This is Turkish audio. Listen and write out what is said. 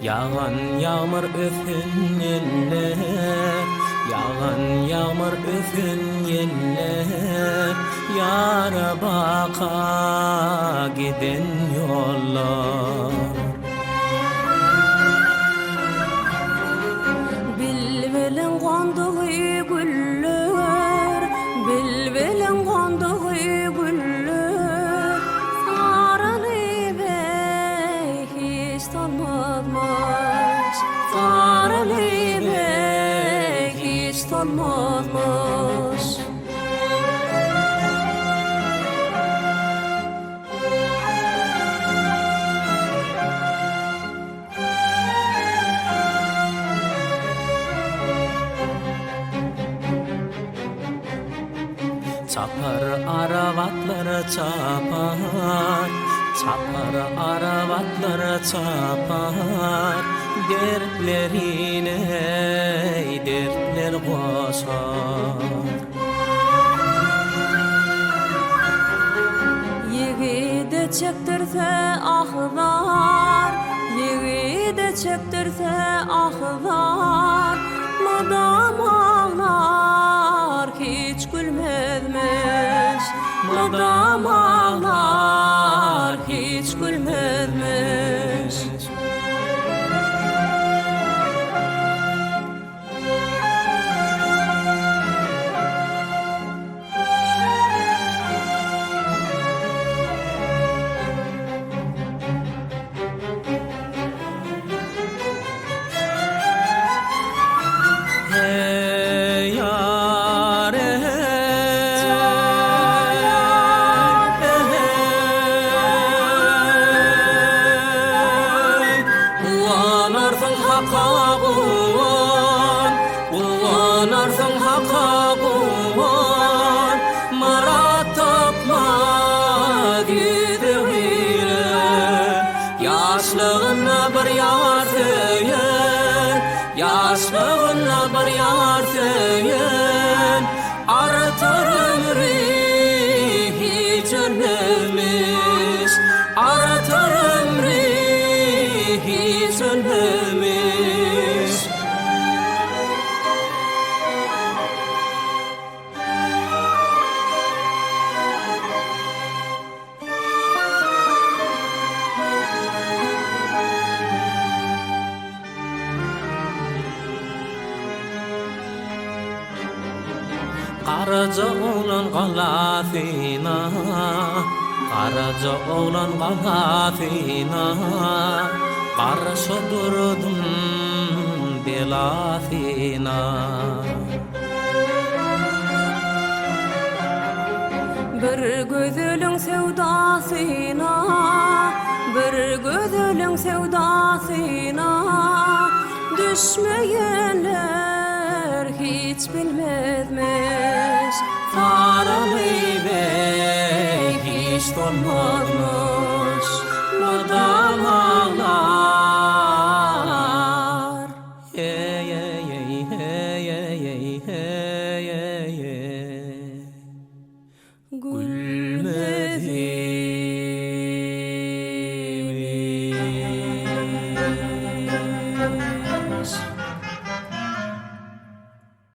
Yağan yağmur öfün yeller, yağan yağmur öfün yeller, yara baka giden yollar. Bilbilen qandığı güller, bilbilen qandığı güller, sarılıbe hiç tanmazmış, sarılıbe hiç tanmazmış. Çapar aravatlar çapar, çapar aravatlar çapar, dertlerine dertler koşar. Yigide çektirse ahlar, yigide çektirse ahlar, madam ağlar hiç gülmezmiş, madam ağlar hiç gülmezmiş. Hey yar Uanarsın haka uan, uanarsın haka uan, marat tapma gideğine, yaşlığına bir yar söyler, yaşlığına bir yar söyler, artır ömrü hiç ölmemiş, artır ömrü hiç ölmemiş. Karaca oğlan galafina, karaca oğlan galafina, karşı durdum delafina. Bir gözülün sevdasına, bir gözülün sevdasına düşmeyenler hiç bilmezmiş, Sarılıbe hiç dolmaz